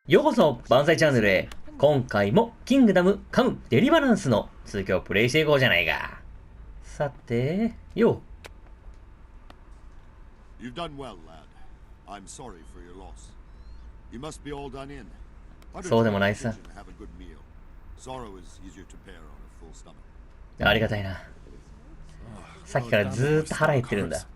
ようこそばんさいチャンネルへ。今回もキングダムカムデリバランスの続きをプレイしていこうじゃないか。さて、よう。You've done well, lad. I'm sorry for your loss. You must be all done in. そうでもないさ。Sorrow is easier to bear on a full stomach. ありがたいな。さっきからずーっと腹減ってるんだ。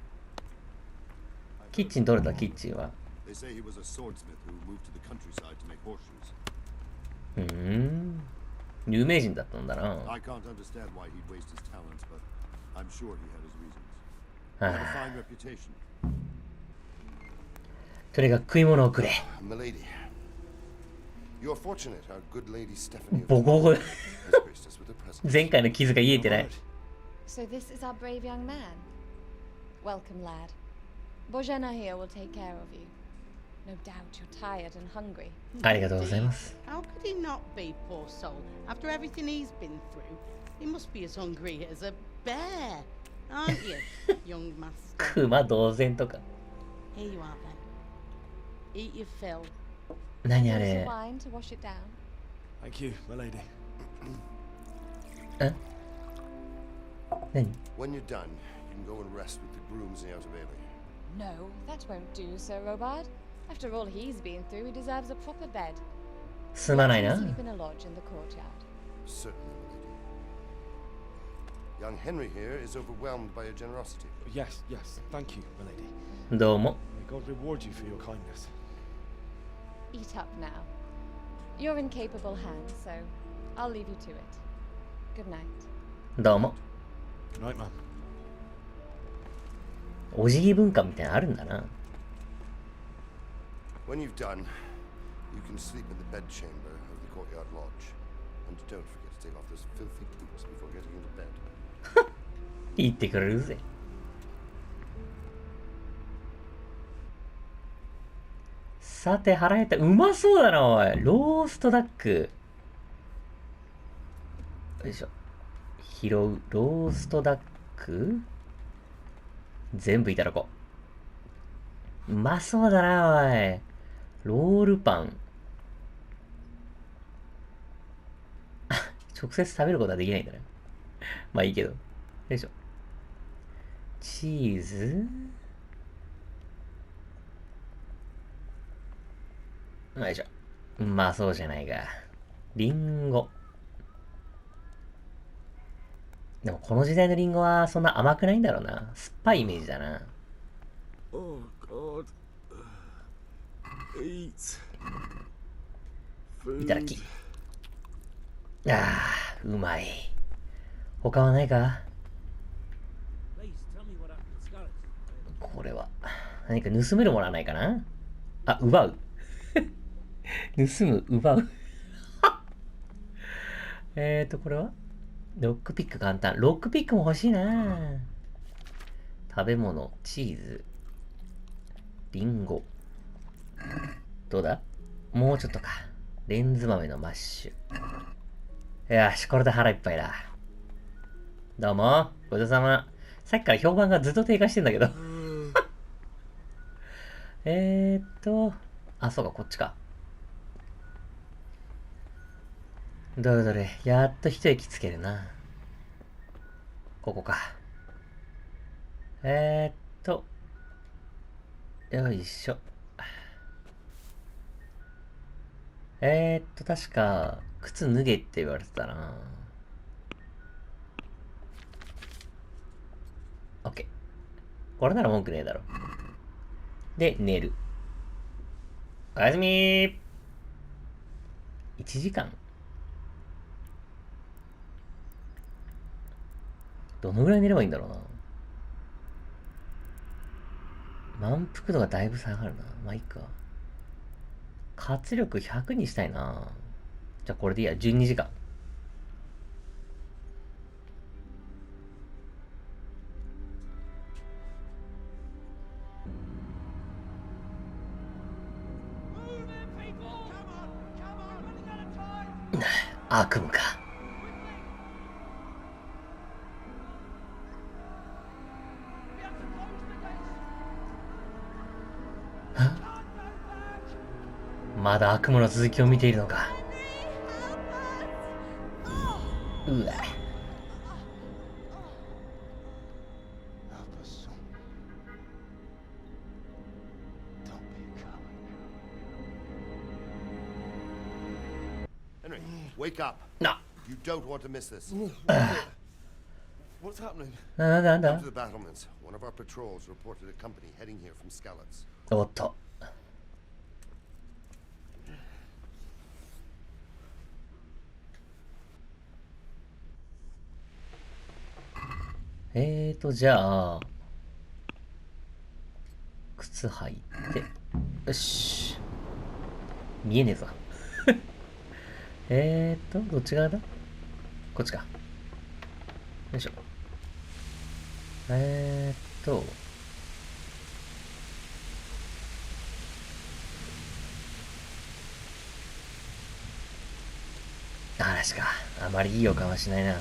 キッチンどれだ、キッチンは。They say he was a swordsmith who moved to the countryside to make horseshoes. 有名人だったんだな。I can't understand why he'd waste his talents, but I'm sure he had his reasons. He had a fine reputation. とにかく食い物をくれ。Milady, you are fortunate our good lady Stephanie ボコボコ has graced us with her presence. 前回の傷が癒えてない。 So this is our brave young man. Welcome, lad. Bojana here will take care of you. No doubt you're tired and hungry. ありがとうございます。 How could he not be, poor soul? After everything he's been through, he must be as hungry as a bear, aren't you, young master? クマ同然とか。 Here you are then. Eat your fill. 何あ Here's れ。 some wine to wash it down. Thank you, my lady. え？何？ When you're done, you can go and rest with the grooms in the outer bailey. No, that won't do, Sir Robard. After all he's been through, he deserves a proper bed. すまない Let な。 him sleep in a lodge in the courtyard. Certainly, milady. Young Henry here is overwhelmed by your generosity. Yes, yes, thank you, my lady. どうも。 May God reward you for your kindness. Eat up now. You're in capable hands, so I'll leave you to it. Good night. どうも。 Good night, ma'am. お辞儀文化みたいなのあるんだな。 When you've done, you can sleep in the bedchamber of the courtyard lodge. And don't forget to take off those filthy boots before getting into bed. 言ってくれるぜ。さて、腹減った。うまそうだな、おい。ローストダック。よいしょ。拾う。ローストダック全部いただこう。うまそうだな、おい。ロールパン。直接食べることはできないんだね。まあいいけど。よいしょ。チーズよいしょ。うまそうじゃないか。リンゴ。でもこの時代のリンゴはそんな甘くないんだろうな。酸っぱいイメージだな。Oh God. Eat. いただき。ああ、うまい。他はないか？これは何か盗めるものはないかな？あ、奪う。盗む、奪う。これはロックピック簡単。ロックピックも欲しいな。食べ物、チーズ、リンゴ。どうだ？もうちょっとか。レンズ豆のマッシュ。よし、これで腹いっぱいだ。どうも、ごちそうさま。さっきから評判がずっと低下してんだけど。あ、そうか、こっちか。どれどれ、やっと一息つけるな。ここか。よいしょ。確か、靴脱げって言われてたな。オッケー。これなら文句ねえだろ。で、寝る。おやすみー。1時間どのぐらい寝ればいいんだろうな。満腹度がだいぶ下がるな。まあいいか。活力100にしたいな。じゃあこれでいいや。12時間。悪夢か。まだ悪夢の続きを見ているのか。うわ。Henry, wake up. No. You don't want to miss this. What's happening? なんだ Come to the battlements. One of our patrols reported a company heading here from Skalitz. おっと。じゃあ、靴履いて、よし。見えねえぞ。どっち側だ？こっちか。よいしょ。嵐か。あまりいい予感はしないな。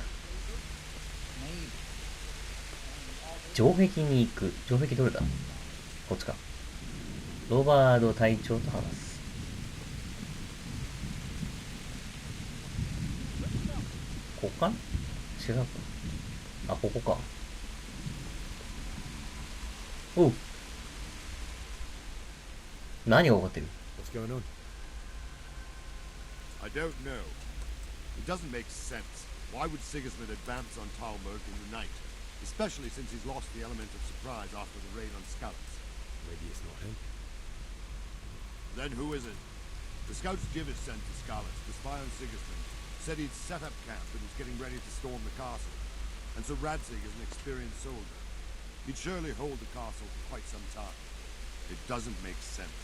城壁に行く。城壁どれだ？こっちか。ロバード隊長と話す。ここかな？違うか。あ、ここか。おう。何が起こってる？ What's going on? I don't know. It doesn't make sense. Why would Sigismund advance on Talmud in the night? Especially since he's lost the element of surprise after the raid on Skalitz. Maybe it's not him. Then who is it? The scouts Jivis sent to Skalitz to spy on Sigismund said he'd set up camp and was getting ready to storm the castle. And so Radzig is an experienced soldier. He'd surely hold the castle for quite some time. It doesn't make sense.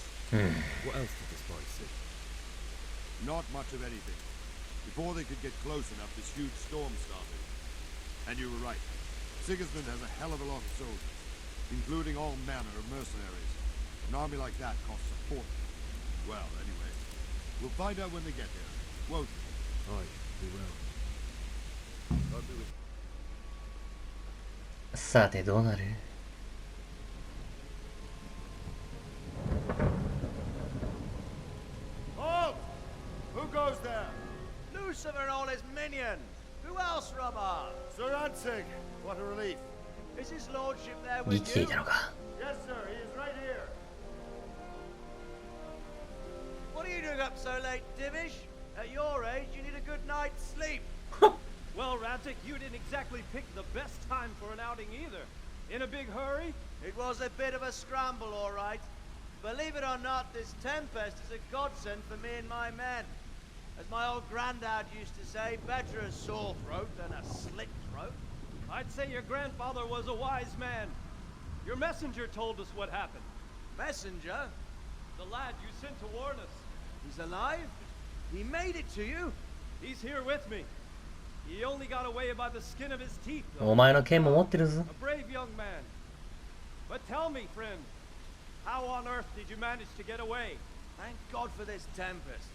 What else did the spies see? Not much of anything. Before they could get close enough, this huge storm started. And you were right. Sigismund has a hell of a lot of soldiers, including all manner of mercenaries. An army like that costs a fortune. Well, anyway, we'll find out when they get here, won't we? Aye, we will. I'll be with さてどうなる？ Halt! Who goes there? Lucifer and all his minions. Who else, Robert? Sir Radzig. What a relief. Is his lordship there 生 with きてい you? たのか。 Yes, sir. He is right here. What are you doing up so late, Divish? At your age, you need a good night's sleep. Well, Radzig, you didn't exactly pick the best time for an outing either. In a big hurry? It was a bit of a scramble, all right. Believe it or not, this tempest is a godsend for me and my men. As my old granddad used to say, better a sore throat than a slit throat. I'd say your grandfather was a wise man. Your messenger told us what happened. Messenger? The lad you sent to warn us. He's alive? He made it to you? He's here with me. He only got away by the skin of his teeth, お though. 前の剣も持ってるぞ。 A brave young man. But tell me, friend, how on earth did you manage to get away? Thank God for this tempest.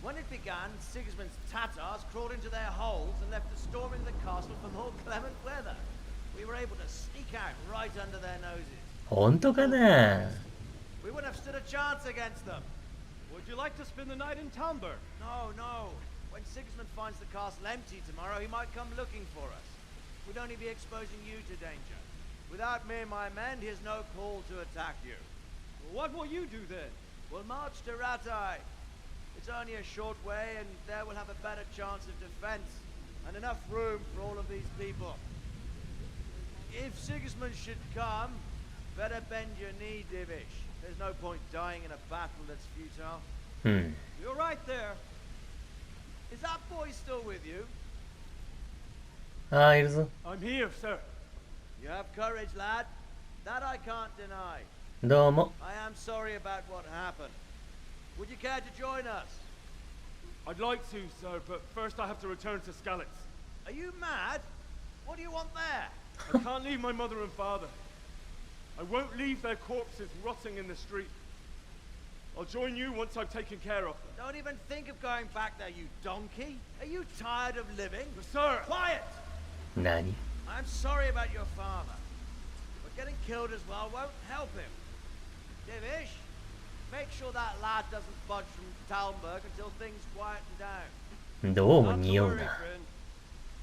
When it began, Sigismund's Tatars crawled into their holes and left us storming the castle for more clement weather. We were able to sneak out right under their noses. 本当かな？ We wouldn't have stood a chance against them. Would you like to spend the night in Talmberg? No, no. When Sigismund finds the castle empty tomorrow, he might come looking for us. We'd only be exposing you to danger. Without me and my men, he has no call to attack you. What will you do then? We'll march to Ratai. It's only a short way, and there we'll have a better chance of defense, and enough room for all of these people. If Sigismund should come, better bend your knee, Divish. There's no point dying in a battle that's futile. You're right there. Is that boy still with you? ああ、いるぞ。 I'm here, sir. You have courage, lad. That I can't deny. どうも。 I am sorry about what happened. Would you care to join us? I'd like to, sir, but first I have to return to Skalitz. Are you mad? What do you want there? I can't leave my mother and father. I won't leave their corpses rotting in the street. I'll join you once I've taken care of them. Don't even think of going back there, you donkey. Are you tired of living? But sir! Quiet! 何？ I'm sorry about your father, but getting killed as well won't help him. Divish, make make sure that lad doesn't budge from Talmberg until things quieten down. どうも匂うな。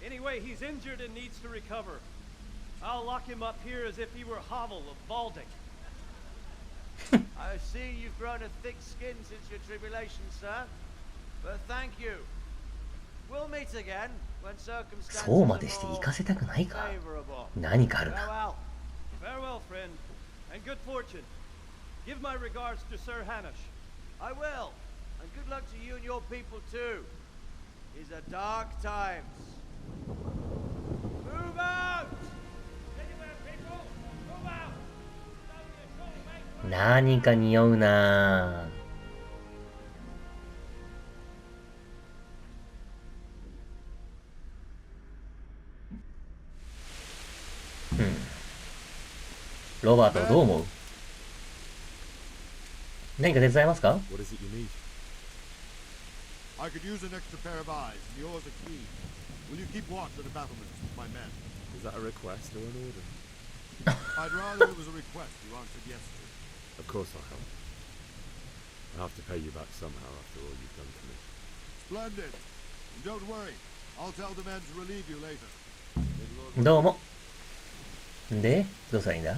Anyway, he's injured and needs to recover. I'll lock him up here as if he were Hovel of Balding. I see you've grown a thick skin since your tribulation, sir. But thank you. We'll meet again when circumstances そうまでして行かせたくないか。 favorable. 何かあるな。 Farewell. Farewell, friend, and good fortune. Give my regards to Sir Hanish. I will. And good luck to you and your people too. These are dark times. Move out! Anywhere, people, move out! 何か匂うな。ロバートどう思う？何か手伝えますか？ What is it you need? I could use an extra pair of eyes, and yours are keen. Will you keep watch at the battlements with my men? Is that a request or an order? I'd rather it was a request you answered yes to. Of course I'll help. I'll have to pay you back somehow after all you've done for me. Splendid. And don't worry, I'll tell the men to relieve you later. どうも。で、どうしたらいいんだ？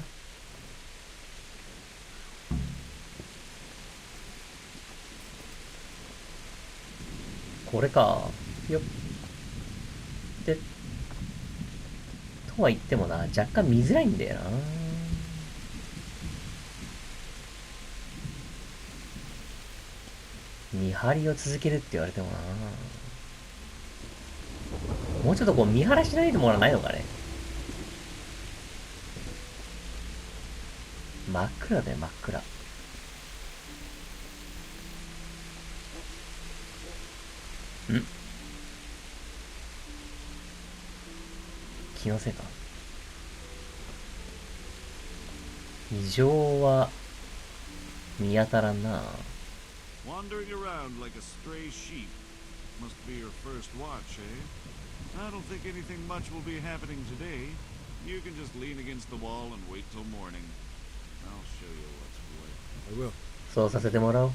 これか。よっ。で、とは言ってもな、若干見づらいんだよな。見張りを続けるって言われてもな。もうちょっとこう見張らしないでもらわないのかね。真っ暗だよ、真っ暗。気のせいか。異常は見当たらんな。 Wandering around like a stray sheep. Must be your first watch, eh? I don't think anything much will be happening today. You can just lean against the wall and wait till morning. I'll show you what's what. I will. そうさせてもらおう。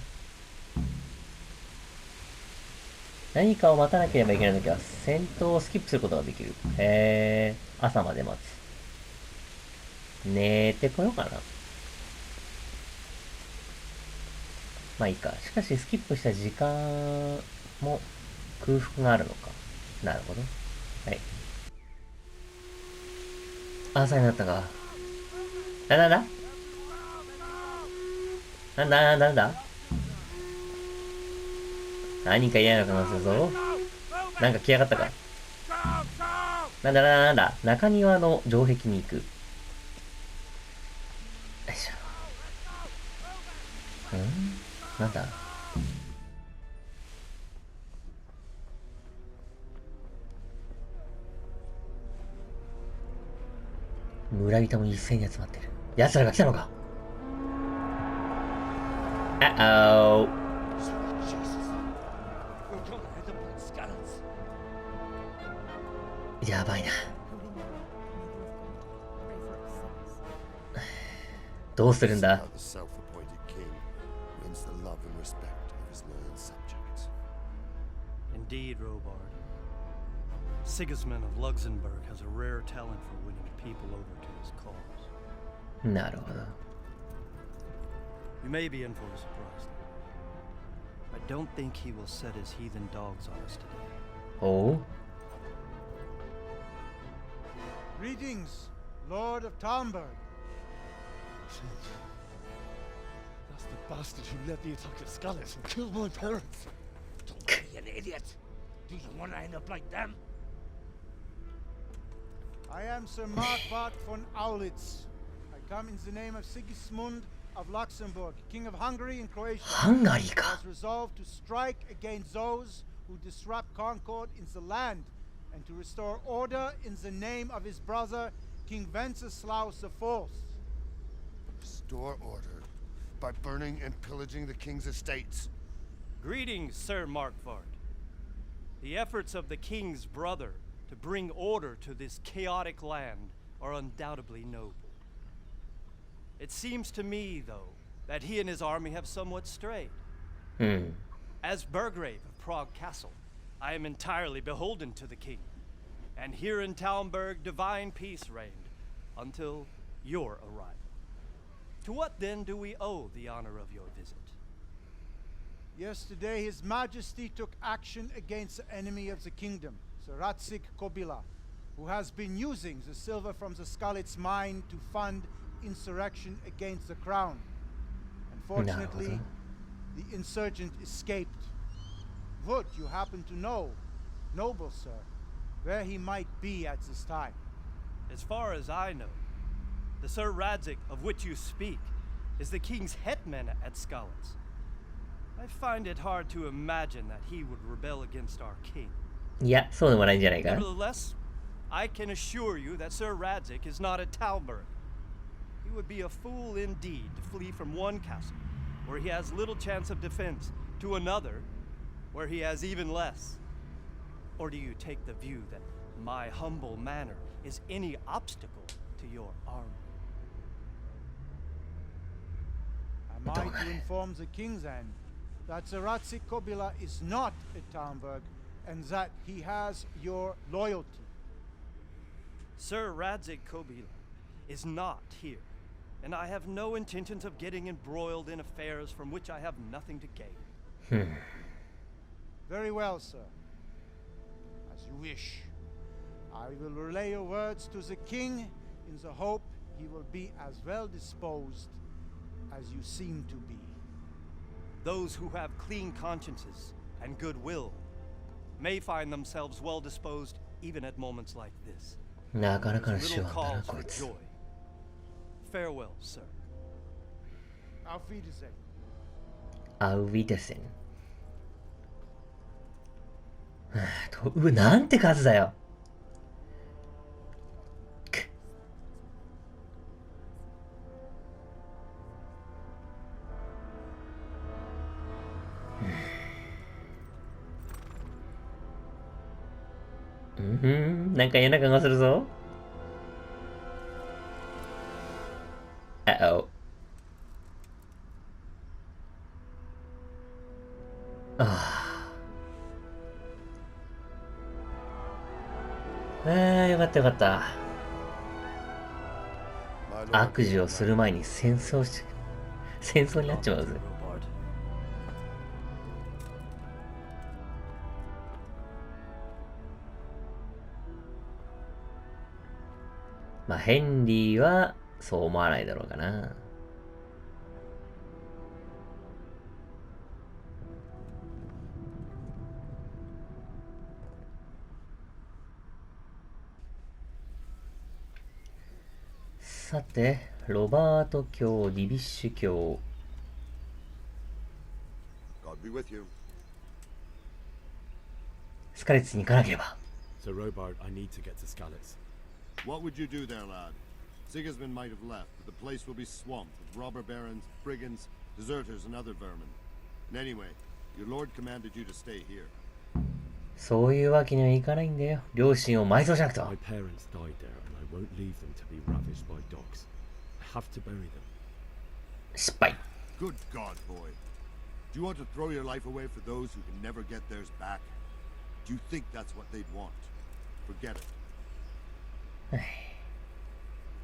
何かを待たなければいけないときは戦闘をスキップすることができる。へー、朝まで待つ。寝てこようかな。まあいいか。しかしスキップした時間も空腹があるのか。なるほど。はい。朝になったか。なんだ何か嫌な顔するぞ。なんか来やがったか。なんだ。中庭の城壁に行く。よいしょ。なんだ村人も一斉に集まってる。奴らが来たのか。やばいな。どうするんだ。 Indeed, Robard. Sigismund of Luxembourg has a rare talent for winning people over to his cause. なるほど。 You may be in for a surprise. I don't think he will set his heathen dogs on us today. Oh? Greetings, Lord of Talmberg. That's the bastard who led the attack at Scalis and killed my parents. Don't be an idiot. Do you want to end up like them? I am Sir Markvart von Aulitz. I come in the name of Sigismund of Luxembourg, King of Hungary and Croatia. Hungary He has resolved to strike against those who disrupt concord in the land and to restore order in the name of his brother, King Wenceslaus IV. Restore order by burning and pillaging the king's estates. Greetings, Sir Markvart. The efforts of the king's brother to bring order to this chaotic land are undoubtedly noble. It seems to me, though, that he and his army have somewhat strayed. As Burgrave of Prague Castle, I am entirely beholden to the king. And here in Talmberg, divine peace reigned until your arrival. To what then do we owe the honor of your visit? Yesterday, His Majesty took action against the enemy of the kingdom, Sir Ratsig Kobila, who has been using the silver from the Skalitz mine to fund insurrection against the crown. Unfortunately, the insurgent escaped. Would you happen to know, noble sir, where he might be at this time? As far as I know, the Sir Radzig of which you speak is the king's hetman at Skalitz. I find it hard to imagine that he would rebel against our king. Nevertheless, I can assure you that Sir Radzig is not at Talmberg. He would be a fool indeed to flee from one castle, where he has little chance of defense, to another, where he has even less. Or do you take the view that my humble manner is any obstacle to your army? Am I to inform the king then that Sir Ratsig Kobila is not at Talmberg and that he has your loyalty? Sir Radzig Kobila is not here, and I have no intentions of getting embroiled in affairs from which I have nothing to gain. Very well, sir. As you wish. I will relay your words to the king in the hope he will be as well disposed as you seem to be. Those who have clean consciences and goodwill may find themselves well disposed even at moments like this. Little cause for joy. Farewell, sir. Auf Wiedersehen. Auf Wiedersehen. なんて数だよ。なんか嫌な感がするぞ。Uh-oh. よかったよかった。悪事をする前に戦争になっちまうぜ。まあヘンリーはそう思わないだろうかな。さて、ロバート卿、ディビッシュ卿。スカレッツに行かなければ。So, Robart, I need to get to Skalitz. What would you do there, lad? Sigismund might have left, but the place will be swamped with robber barons, brigands, deserters, and other vermin. And anyway, your lord commanded you to stay here. そういうわけにはいかないんだよ。両親を埋葬しなくと。My parents died there, and I won't leave them to be ravished by dogs. I have to bury them. 失敗。Good God, boy. Do you want to throw your life away for those who can never get theirs back? Do you think that's what they'd want? Forget it.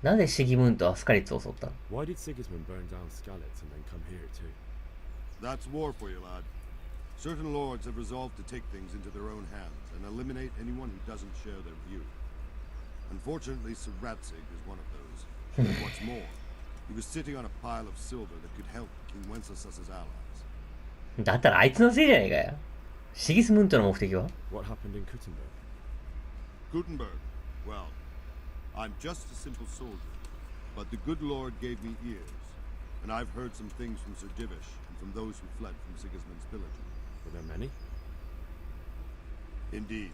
なんでシギムントはスカリッツを襲ったの？ Why did Sigismund burn down Skalitz and then come here too? That's war for you, lad. Certain lords have resolved to take things into their own hands and eliminate anyone who doesn't share their view. Unfortunately, Sir Ratsig is one of those. And what's more, he was sitting on a pile of silver that could help King Wenceslas's allies. だったらあいつのせいじゃないかよ。シギスムントの目的は？ What happened in Kuttenberg? Kuttenberg? Well, I'm just a simple soldier, but the good Lord gave me ears, and I've heard some things from Sir Divish and from those who fled from Sigismund's pillaging. Were there many? Indeed,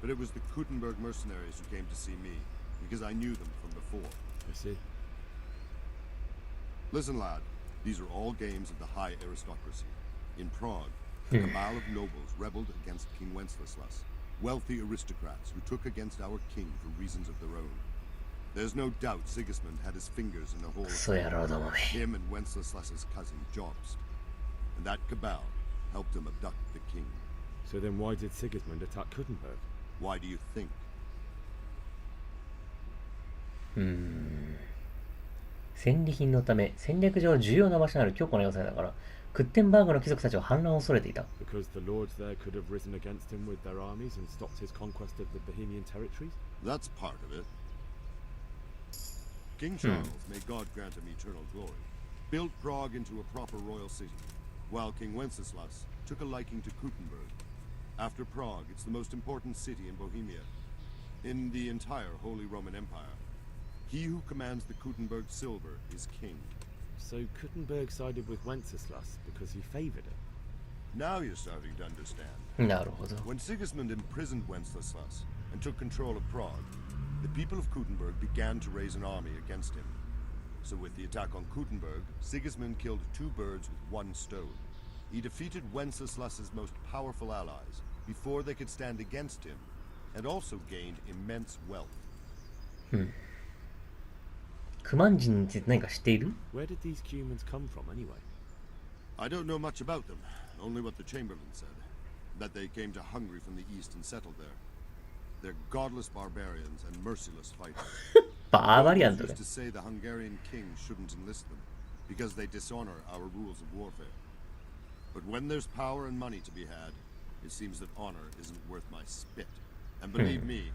but it was the Kuttenberg mercenaries who came to see me, because I knew them from before. I see. Listen, lad, these are all games of the high aristocracy. In Prague, a cabal of nobles rebelled against King Wenceslas, wealthy aristocrats who took against our king for reasons of their own. There's no doubt Sigismund had his fingers in the whole. クソ野郎どもめ。 Him and Wenceslas's cousin Jobst. And that cabal helped him abduct the king. So then why did Sigismund attack Kuttenberg? Why do you think? 戦利品のため戦略上重要な場所のある強固な要塞だからクッテンバーグの貴族たちは反乱を恐れていた。 Because the lords there could have risen against him with their armies and stopped his conquest of the Bohemian territories? That's part of it. King Charles, may God grant him eternal glory, built Prague into a proper royal city, while King Wenceslas took a liking to Kuttenberg. After Prague, it's the most important city in Bohemia, in the entire Holy Roman Empire. He who commands the Kuttenberg silver is king. So Kuttenberg sided with Wenceslas because he favored it? Now you're starting to understand. なるほど。 When Sigismund imprisoned Wenceslas and took control of Prague, the people of Kuttenberg began to raise an army against him. So with the attack on Kuttenberg, Sigismund killed two birds with one stone. He defeated Wenceslas's most powerful allies before they could stand against him, and also gained immense wealth. クマン人について何か知っている？ Where did these humans come from anyway? I don't know much about them, only what the Chamberlain said. That they came to Hungary from the east and settled there. They're godless barbarians and merciless fighters. バーバリアンとか。 used to say the Hungarian king shouldn't enlist them, because they dishonor our rules of warfare. But when there's power and money to be had, it seems that honor isn't worth my spit. And believe me,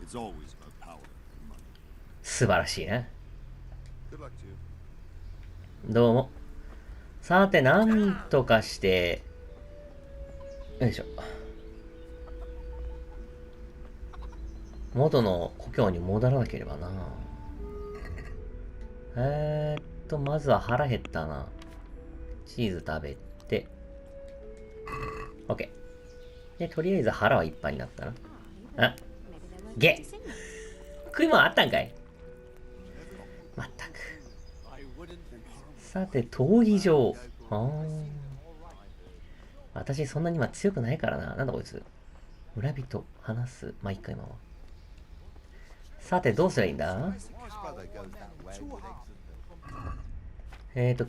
it's always about power and money. 素晴らしいね。 Good luck to you. どうも。さて、なんとかして、よいしょ。元の故郷に戻らなければな。まずは腹減ったな。チーズ食べて。OK。で、とりあえず腹はいっぱいになったな。あ、ゲ食い物あったんかい。まったく。さて、闘技場。私そんなに今強くないからな。なんだこいつ。村人、話す。まあ、いっか今は。さて、どうすればいいんだ？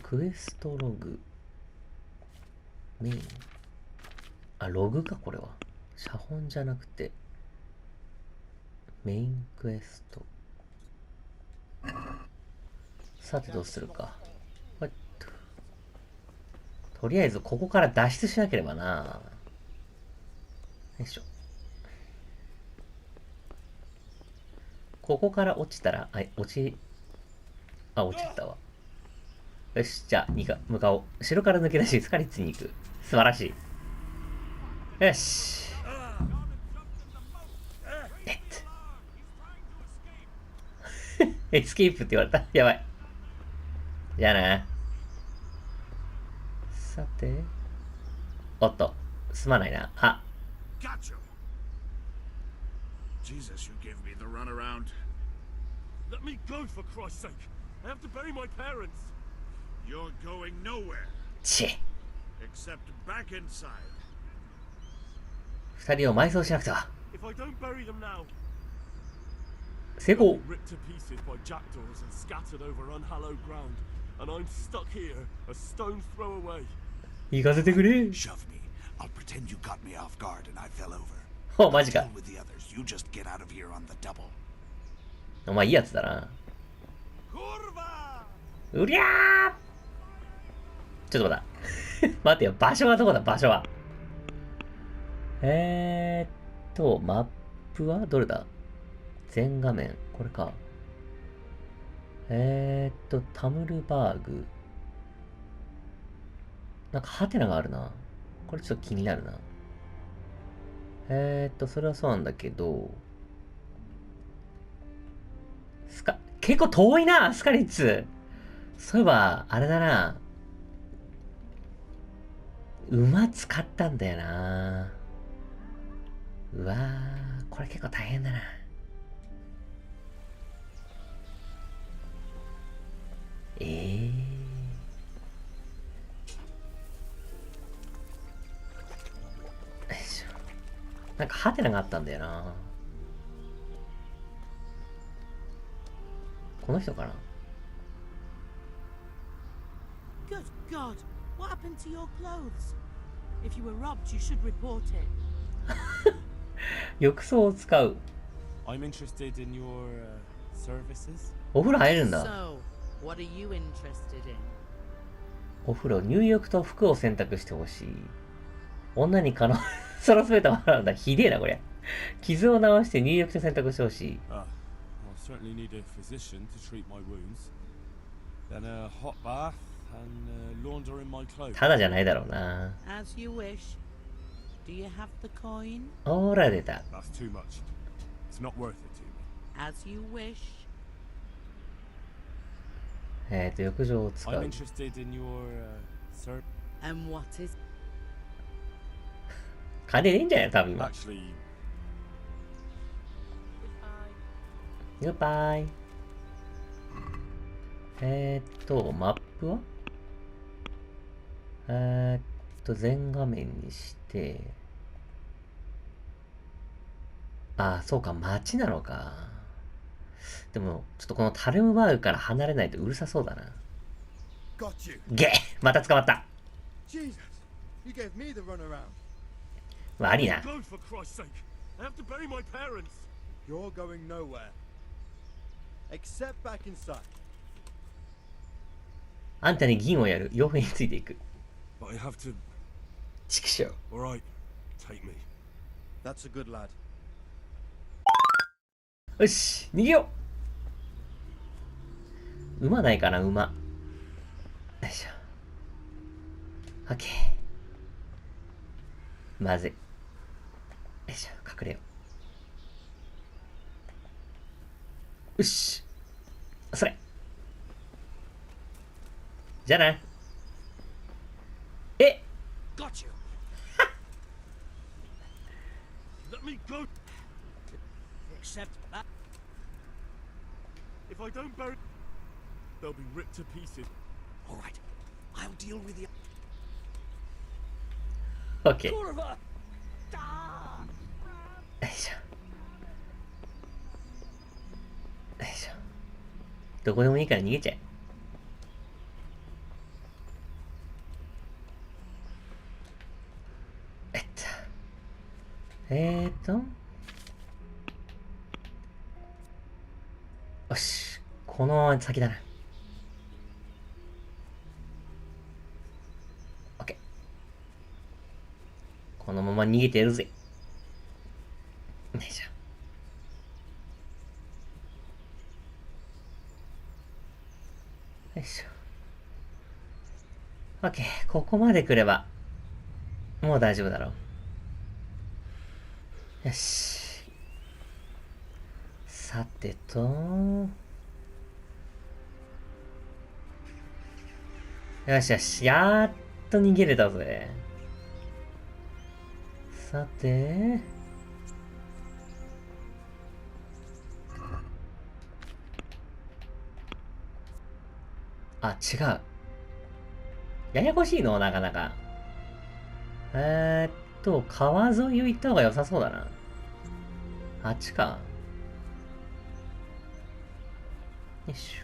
クエストログ。メイン。あ、ログか、これは。写本じゃなくて。メインクエスト。さて、どうするか。とりあえず、ここから脱出しなければな。よいしょ。ここから落ちたら、落ちたわ。よし、じゃあ、向かおう。城から抜け出し、スカリッツに行く。素晴らしい。よし。エスケープって言われた。やばい。じゃあな。さて。おっと、すまないな。あ。Jesus, you give me the runaround. Let me go, for Christ's sake. I have to bury my parents. You're going nowhere. ち。 Except back inside. 二人を埋葬しなくては。 If I don't bury them now, 成功。 ripped to pieces by jackdaws and scattered over unhallowed ground, and I'm stuck here, a stone's throw away. 行かせてくれ。 Shove me. I'll pretend you caught me off guard and I fell over. お、マジか。 With the others, you just get out of here on the double. お前いいやつだな。うりゃー。ちょっと待った。待てよ、場所はどこだ、場所は。マップはどれだ？全画面。これか。タムルバーグ。なんかハテナがあるな。これちょっと気になるな。それはそうなんだけど、結構遠いな、スカリッツ。そういえば、あれだな。馬使ったんだよな。うわー、これ結構大変だな。よいしょ。なんかハテナがあったんだよな。この人かな。 Good God! What happened to your clothes? If you were robbed, you should report it. 浴槽を使う。 I'm interested in your services. お風呂入るんだ。 So, what are you interested in? お風呂、入浴と服を選択してほしい。女に可能、その全てを払うんだ。ひでえな、これ。傷を治して入浴と選択してほしい。I'll certainly need a physician to treat my wounds. Then a hot bath and launder in my clothes. ただじゃないだろうな。 As you wish. Do you have the coin? ほら、出た。 That's too much. It's not worth it to me. As you wish. 浴場を使う。 I'm interested in your service. And what is? 金ねえんじゃない多分今。 Actually, グッバイ。マップは全画面にして、あ、そうか、街なのか。でも、ちょっとこのタルムバーグから離れないとうるさそうだな。ゲッまた捕まった。悪いな。Go, for Christ's sake! I have to bury my parents! You're going nowhere. Except back inside. あんたに銀をやる。傭兵についていく。 but I have to. チクショー。 All right, take me. That's a good lad. よし、逃げよう。馬ないかな、馬。よいしょ。オッケー。まずい。よいしょ、隠れよう。よし。それ。じゃあな。え Got you! Let me go! Except that. If I don't bury... they'll be ripped to pieces. All right, I'll deal with you. オッケー。よ Kurva! いしょ。よいしょ。どこでもいいから逃げちゃえ。よし。このまま先だな。オッケー。このまま逃げてやるぜ。よいしょ。よいしょ。オッケー。ここまで来れば、もう大丈夫だろう。よし。さてと、よしよし。やっと逃げれたぜ。さて、あ、違う。ややこしいのなかなか。川沿いを行った方が良さそうだな。あっちか。よいし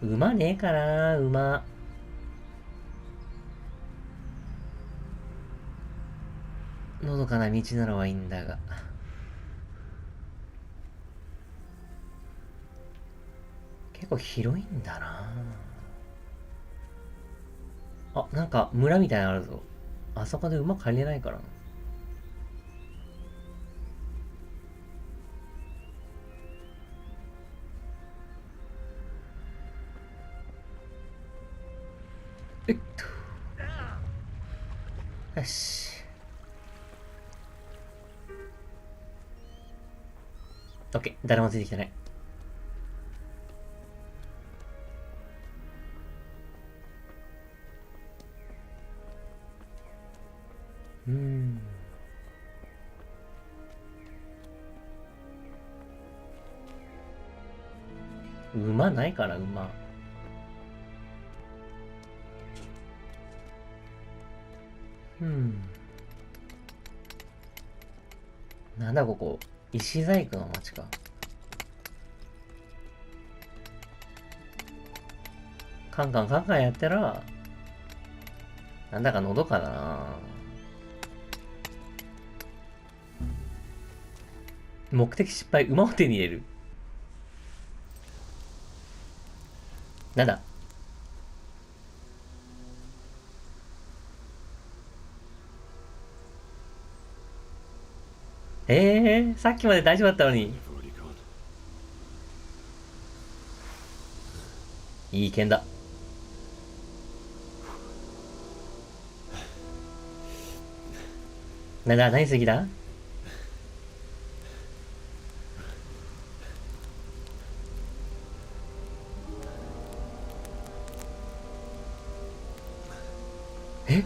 ょ。馬ねえかな、馬。のどかな道なのはいいんだが。結構広いんだな。あ、なんか村みたいなのあるぞ。あそこで馬借りれないからな。よし。オッケー、誰もついてきてない。馬ないから、馬。なんだここ。石細工の町か。カンカンカンカンやってら、なんだかのどかだな。目的失敗、馬を手に入れる。なんだ。さっきまで大丈夫だったのに。いい剣だ。なんだ、何すぎだ？え？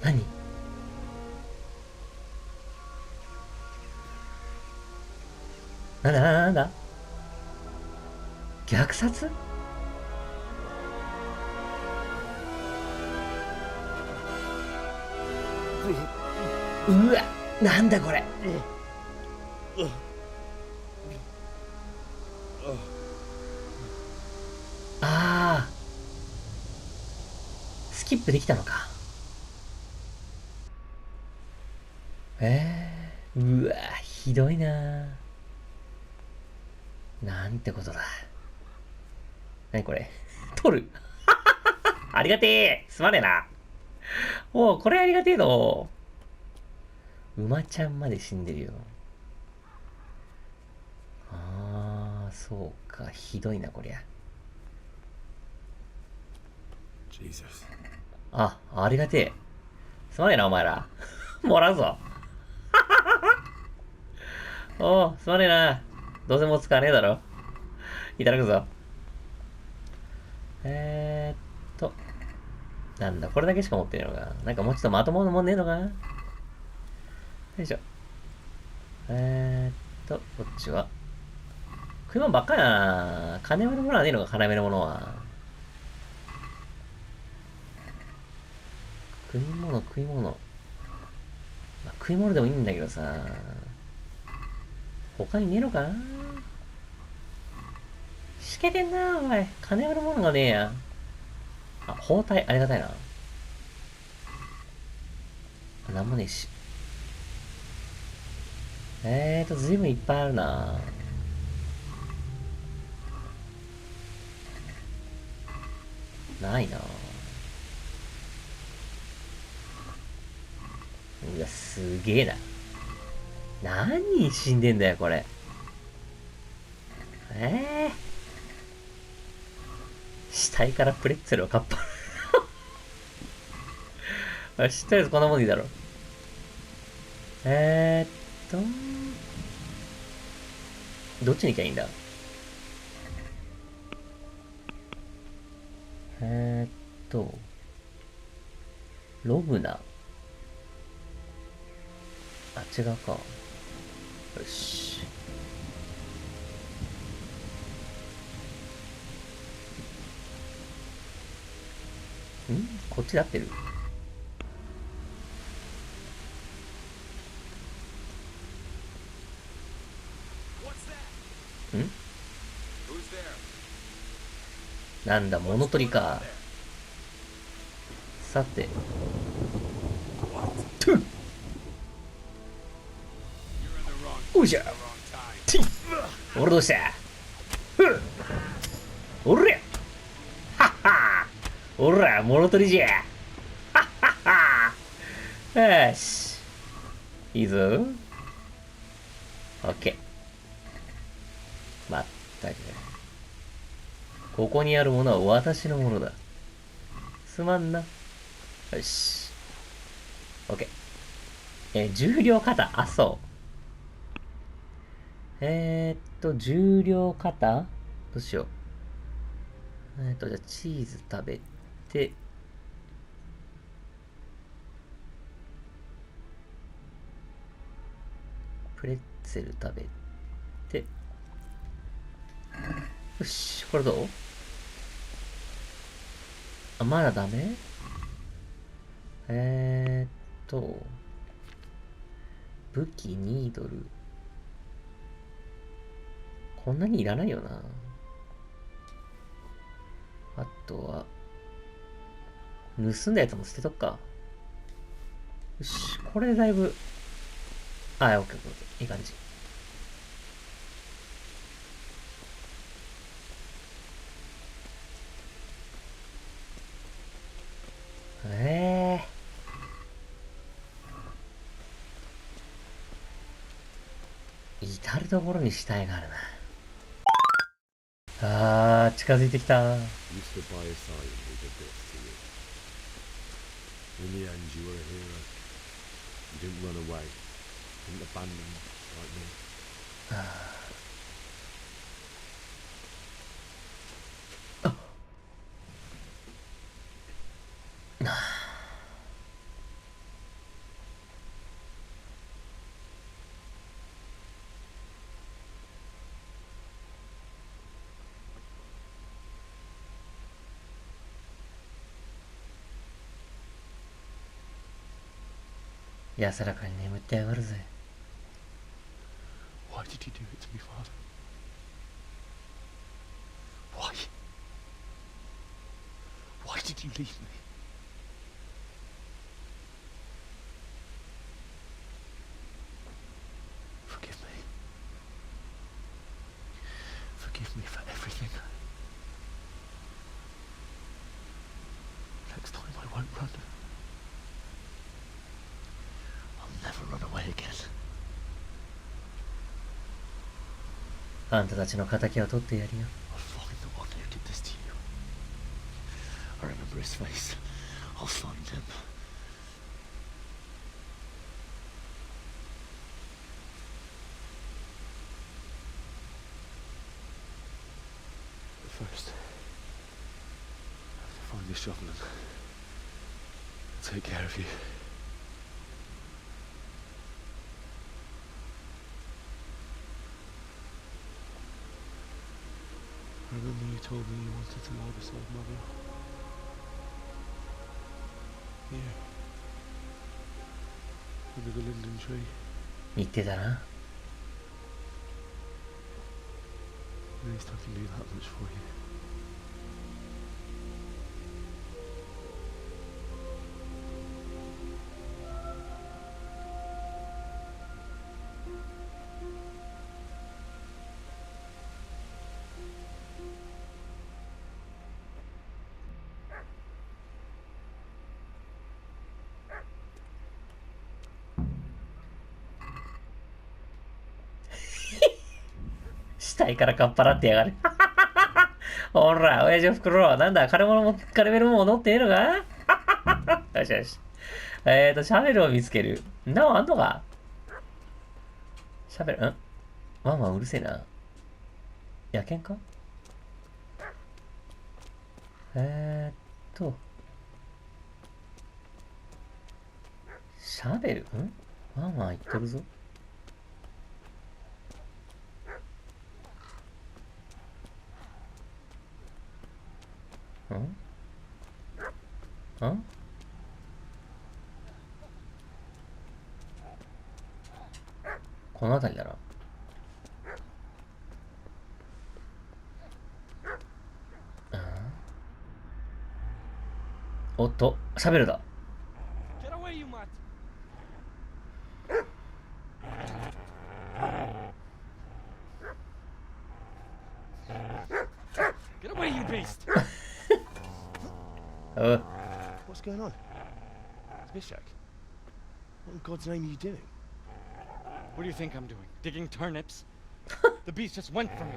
何？なんだ虐殺？うわ、なんだこれ。ああ、スキップできたのか。うわ、ひどいな。なんてことだ。なにこれ。取る。ありがてえ。すまねえな。おう、これありがてえの。馬ちゃんまで死んでるよ。ああ、そうか。ひどいな、こりゃ。あ、ありがてえ。すまねえな、お前ら。もらうぞ。おう、すまねえな。どうせもう使わねえだろ。いただくぞ。なんだ、これだけしか持ってねえのか。なんかもうちょっとまともなもんねえのか。よいしょ。こっちは。食い物ばっかりな。金目のものはねえのか、金目のものは。食い物。まあ、食い物でもいいんだけどさ。他にねえのかな。しけてんな、おい。金目のものがねえや。あ、包帯、ありがたいな。なんもねえし。ずいぶんいっぱいあるな。ないな。うわ、すげえな。何人死んでんだよ、これ。死体からプレッツェルをカッパ。よし、とりあえずこんなもんでいいだろう。どっちに行きゃいいんだ？ロブナ。あ、違うか。よし。こっちで合ってる？なんだ、物取りか。さて。トゥ！おいしゃ！ティ！俺どうした？おりゃ！はっは！おら、物取りじゃ！はっはっは！よし。いいぞ。オッケー。まったく。ここにあるものは私のものだ。すまんな。よし。オッケー。重量肩。あ、そう。重量肩？どうしよう。じゃあ、チーズ食べて、プレッツェル食べて、よし、これどう？あ、まだダメ？武器ニードル。こんなにいらないよな。あとは、盗んだやつも捨てとくか。よし、これでだいぶ、オッケー、いい感じ。至るところに死体があるな。近づいてきた。安らかに眠ってやがるぜ。Why did you do it to me, Father? Why? Why did you leave me? Forgive me. Forgive me for everything. Next time I won't run. Never run away again. あんたたちの仇を取ってやるよ。I'll find the one who did this to you. I remember his face. I'll find him. But first, I have to find this shovel and take care of you. I remember you told me you wanted to know this old mother. Here. Under the linden tree. 言ってたな。At least I can do that much for you.死体からかっぱらってやがる。ほら、親父おふくろ。なんだ、金メルも戻ってねえのかよしよし。シャベルを見つける。なお、あんのかシャベル、まあまあうるせえな。野犬かシャベルまあまあ言ってるぞ。この辺りだな。おっと、シャベルだ。Get away, you mutt! Get away, you beast! What's going on? Zbyszek, what in God's name are you doing? What do you think I'm doing? Digging turnips? The beast just went from me.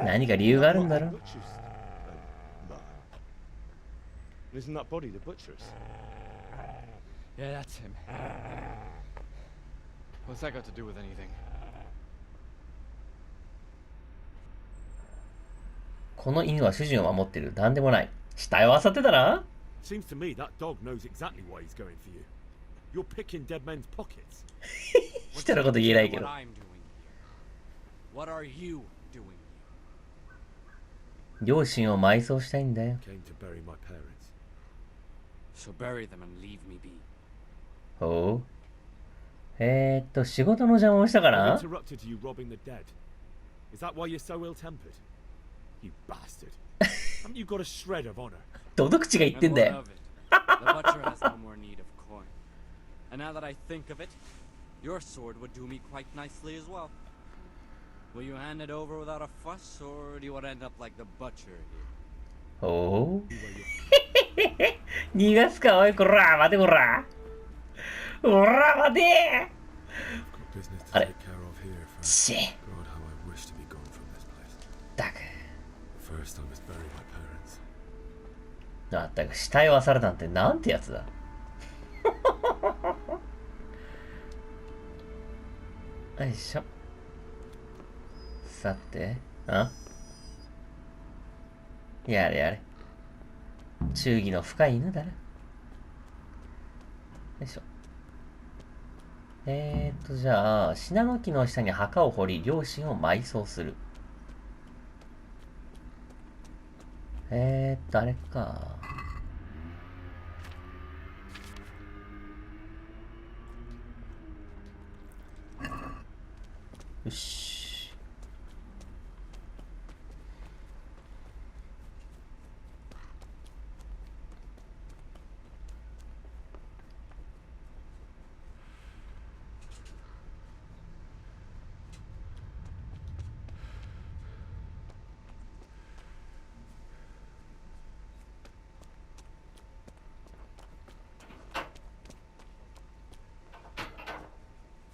何か理由があるんだろう。Isn't that body the butcher's? Yeah, that's him. What's that got to do with anything? この犬は主人を守ってる。なんでもない。死体を漁ってたな。Seems to me that dog knows exactly why he's going for you. You're picking dead men's pockets. 人のこと言えないけど。What are you doing? 両親を埋葬したいんだよ。 Came to bury my parents. So bury them and leave me be. ほう。仕事の邪魔をしたか I've な？ interrupted you robbing the dead. Is that why you're so ill-tempered? You bastard. Haven't you got a shred of honor? どの口が言ってんだ And よ。 what of it? The butcher has no more need of coin. And now that I think of it, your sword would do me quite nicely as well. Will you hand it over without a fuss, or do you want to end up like the butcher here? ほう。逃がすか、おい、こら、待てこら。おら、待て。あれ。しえ。だく。まったく死体を漁るなんてなんてやつだ。よいしょ。さて、やれやれ。忠義の深い犬だな。よいしょ。じゃあ、シナノキの下に墓を掘り、両親を埋葬する。あれか。よし。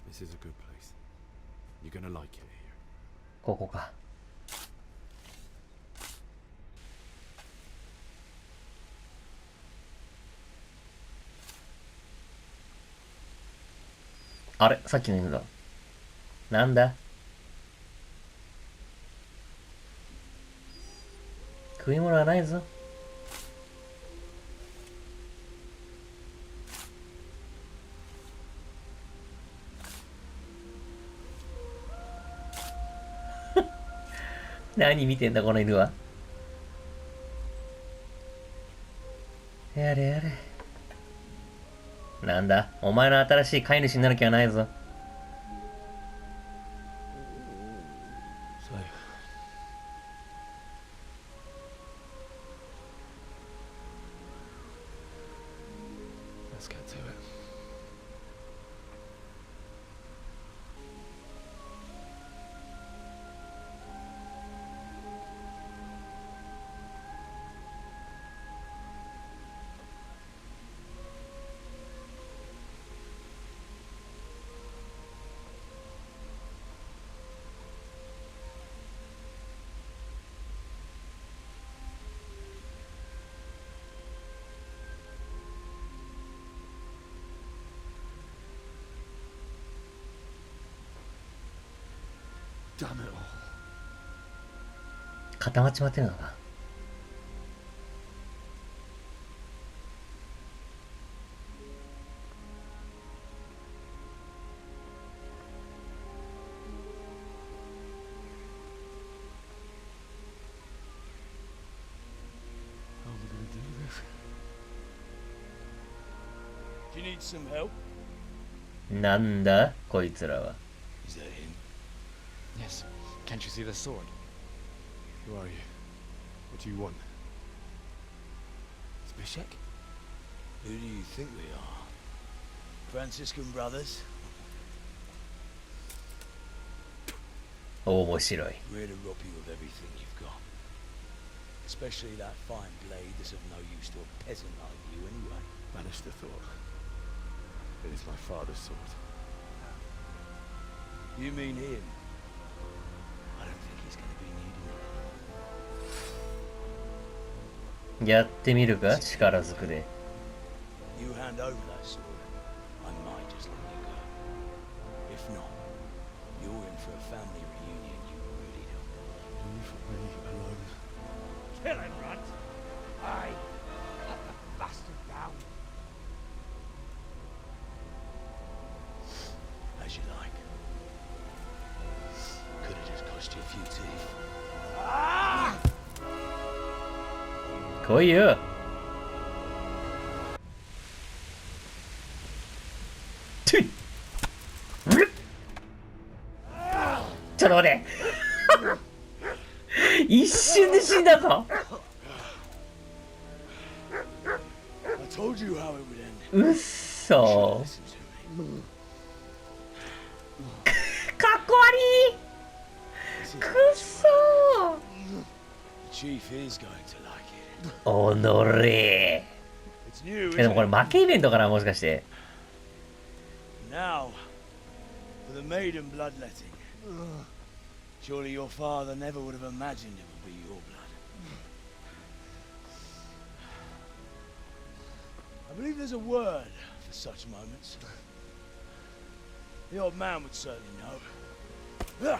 This is a good place. You're gonna like it here. ここか。あれ、さっきの犬だ。なんだ？食い物はないぞ。何見てんだこの犬は。やれやれ。なんだ、お前の新しい飼い主になる気はないぞ。Let's get to it. Damn it all. 固まっちまってるのか。How am I gonna do this? Do you need some help? なんだこいつらは。 Is that him? Yes. Can't you see the sword? Who are you? What do you want? Zbyszek? Who do you think we are? Franciscan brothers? 面白い。 We're to rob you of everything you've got. Especially that fine blade that's of no use to a peasant like you anyway. Banish the thought. It is my father's sword. You mean him? I don't think he's going to be needing it. やってみるか力ずくで。 You hand over that sword, I might just let you go. If not, you're in for a family reunion you really don't want. Leave me alone. Kill him, Runt! Aye. Cut the bastard down. As you like. Could have just cost you a few teeth. Ah! 来いよ。ちょっと待って一瞬で死んだぞ。うっそかっこ悪い。くっそおのれ。でもこれ負けイベントかな、もしかして。Now, for the maiden bloodletting. Surely your father never would have imagined it would be your blood. I believe there's a word for such moments. The old man would certainly know. But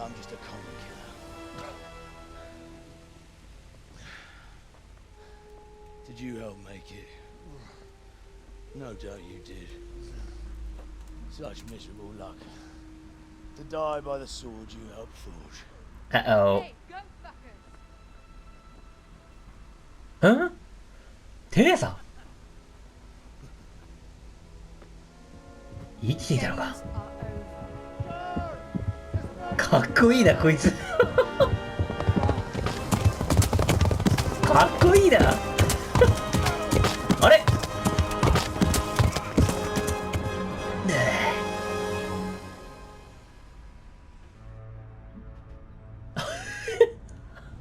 I'm just a common killer. Did you help make it? No doubt you did. Such miserable luck. To die by the sword you helped forge. Uh-oh. Huh? テレサ生きていたのか。かっこいいなこいつかっこいいなあれ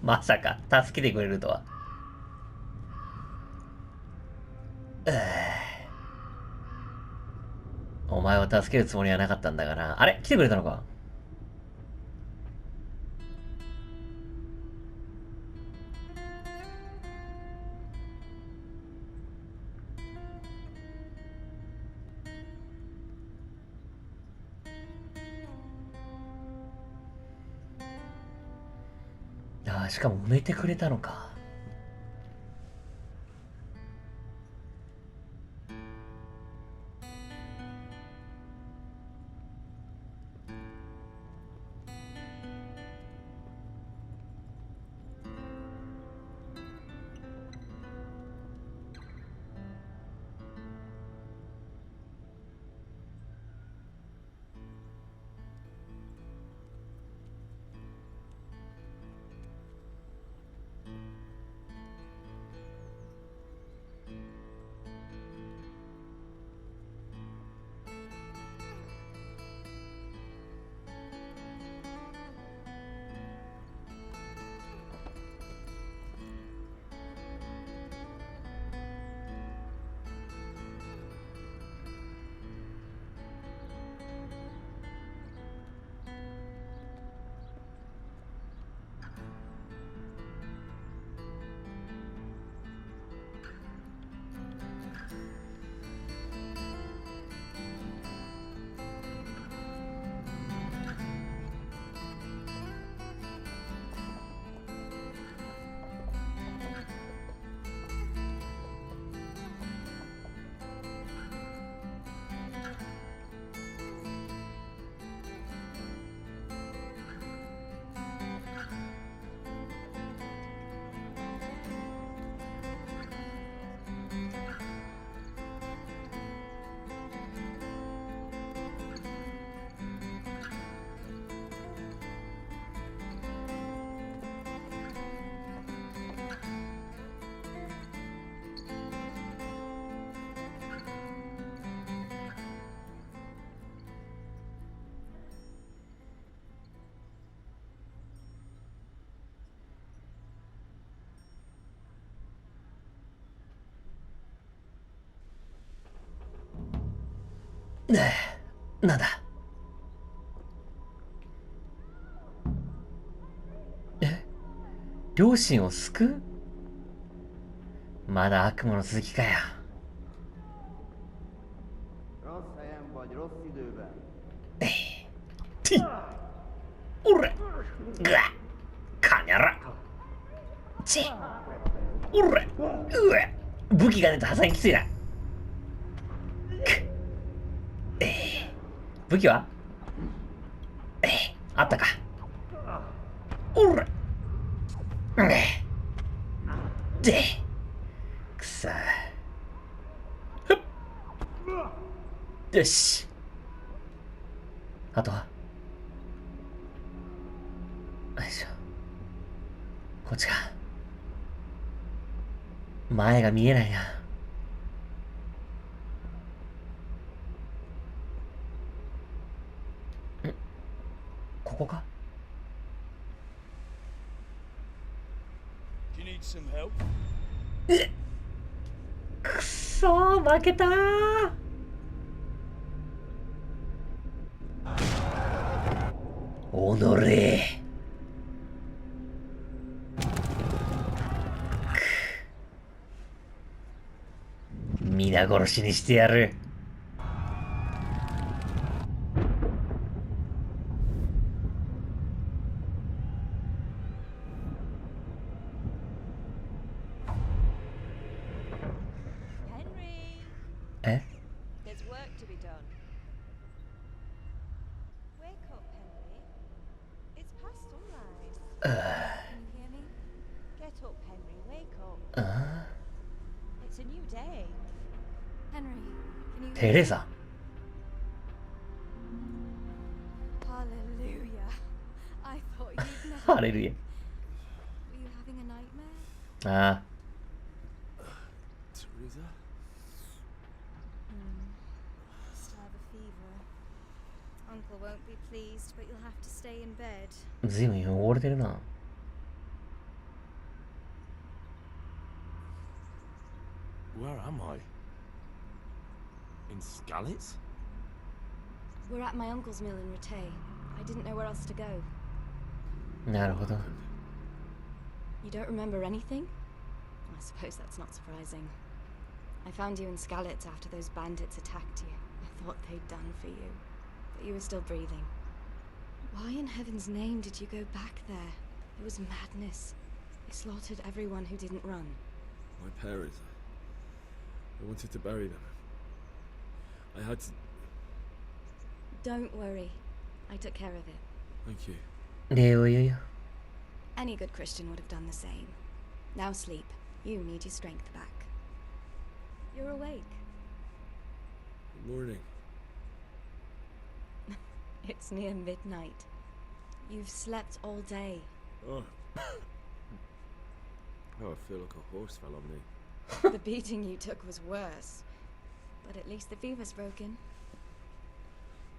まさか助けてくれるとは。お前を助けるつもりはなかったんだがな。あれ来てくれたのか。ああ、しかも埋めてくれたのか。なんだ。両親を救う？まだ悪夢の続きかよ。おらぐわかにゃらちおらうわ武器がねえと挟みきついな。武器はあったか。おらでくさよし。あとはよいしょ。こっちか。前が見えないな。ここか。くそー、負けたー。おのれ。皆殺しにしてやる。え？ There's work to be done. Wake up, Henry. It's past sunrise. Can you hear me? Get up, Henry. Wake up. It's a new day. Henry, can you テレサ。Hallelujah. I thought you'd never. ハレルヤ。 Were you having a nightmare? ああ。Teresa? Still have a fever. Uncle won't be pleased, but you'll have to stay in bed. ずいぶん汚れてるな。Where am I? In Skalitz? We're at my uncle's mill in Rattay. I didn't know where else to go. なるほど。 You don't remember anything? I suppose that's not surprising. I found you in Skalitz after those bandits attacked you. I thought they'd done for you, but you were still breathing. Why in heaven's name did you go back there? It was madness. They slaughtered everyone who didn't run. My parents. I wanted to bury them. I had to... Don't worry. I took care of it. Thank you. 礼を言うよ。 Any good Christian would have done the same. Now sleep. You need your strength back. You're awake. Good morning. It's near midnight. You've slept all day. Oh. Oh, I feel like a horse fell on me. The beating you took was worse. But at least the fever's broken.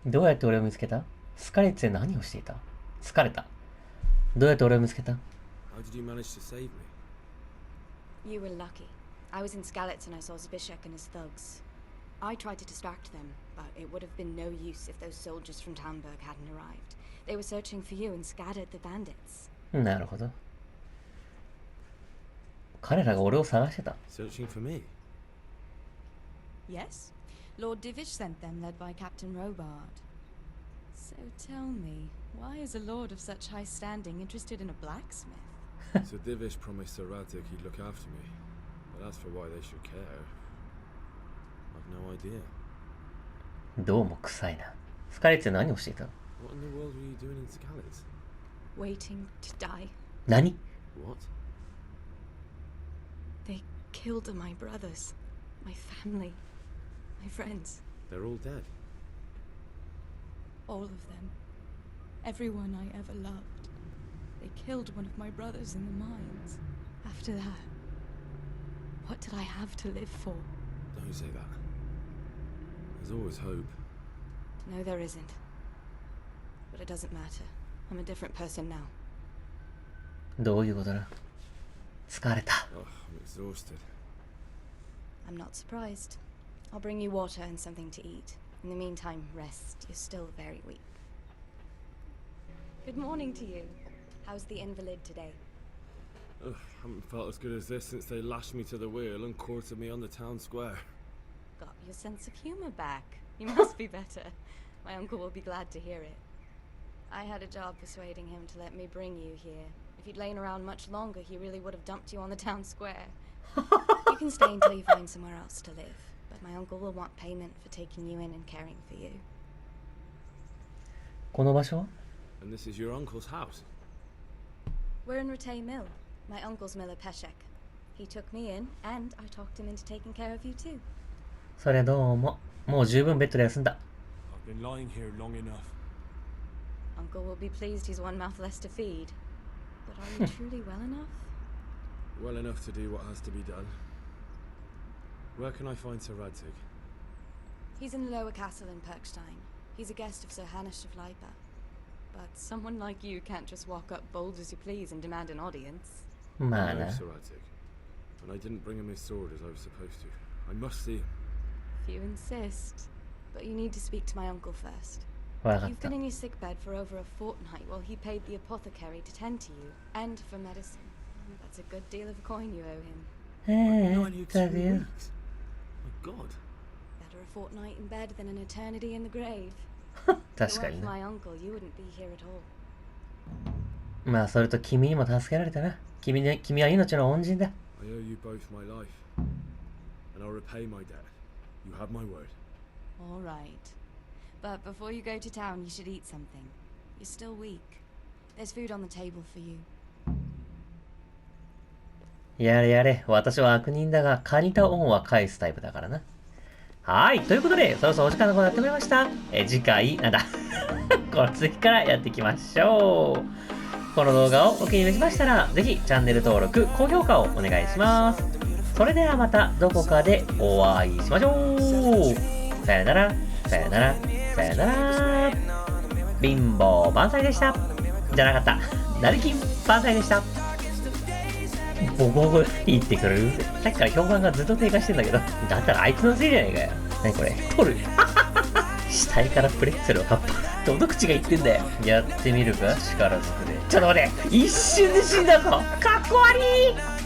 どうやって俺を見つけた？スカレッツで何をしていた？疲れた。どうやって俺を見つけた？ How did you manage to save me? You were lucky. I was in Skalitz and I saw Zbyszek and his thugs. I tried to distract them, but it would have been no use if those soldiers from Talmberg hadn't arrived. They were searching for you and scattered the bandits. なるほど。彼らが俺を探してた。Searching for me? Yes. Lord Divish sent them, led by Captain Robard. So tell me, why is a lord of such high standing interested in a blacksmith? So Divish promised Sir Radzik he'd look after me. But as for why they should care, I've no idea. どうも臭いな。スカレッツで何をしていたの？ What in the world were you doing in Skalitz? Waiting to die. 何？ What? They killed my brothers, my family, my friends. They're all dead. All of them. Everyone I ever loved. They killed one of my brothers in the mines. After that, what did I have to live for? Don't say that. There's always hope. No, there isn't. But it doesn't matter. I'm a different person now. どういうことだ？疲れた。 Oh, I'm exhausted. I'm not surprised. I'll bring you water and something to eat. In the meantime, rest. You're still very weak. Good morning to you. How's the invalid today? Ugh, haven't felt as good as this since they lashed me to the wheel and quartered me on the town square. Got your sense of humor back. You must be better. My uncle will be glad to hear it. I had a job persuading him to let me bring you here. If you'd lain around much longer, he really would have dumped you on the town square. You can stay until you find somewhere else to live, but my uncle will want payment for taking you in and caring for you. この場所は？ And this is your uncle's house? We're in Rattay Mill. My uncle's miller Peshek. He took me in, and I talked him into taking care of you too. それどうも。もう十分ベッドで休んだ。 I've been lying here long enough. Uncle will be pleased he's one mouth less to feed. But are you truly well enough? Well enough to do what has to be done. Where can I find Sir Radzig? He's in the lower castle in Perkstein. He's a guest of Sir Hanush of Leipa. But someone like you can't just walk up bold as you please and demand an audience. I know Sir Radzig, and I didn't bring him his sword as I was supposed to. I must see him. If you insist. But you need to speak to my uncle first. You've been in your sickbed for over a fortnight while he paid the apothecary to tend to you, and for medicine. That's a good deal of coin you owe him. My God. Better a fortnight in bed than an eternity in the grave. 確かにね。 my uncle, you wouldn't be here at all. まあそれと君にも助けられたな。君は命の恩人だ。I owe you both my life, and I'll repay my debt. You have my word. All right. But before you go to town, you should eat something. You're still weak. There's food on the table for you. やれやれ、私は悪人だが、借りた恩は返すタイプだからな。はい、ということで、そろそろお時間の方になってまいりました。次回、なんだ、この続きからやっていきましょう。この動画をお気に入りしましたら、ぜひチャンネル登録、高評価をお願いします。それではまたどこかでお会いしましょう。さよなら、さよなら、さよなら。貧乏万歳でした。じゃなかった。成金万歳でした。ボコボコ言ってくる。さっきから評判がずっと低下してんだけど。だったらあいつのせいじゃねえかよ。なにこれ取る死体からプレッツェルをカッパ。どの口が言ってんだよ。やってみるか力ずくで。ちょっと待って。一瞬で死んだぞ。かっこ悪い。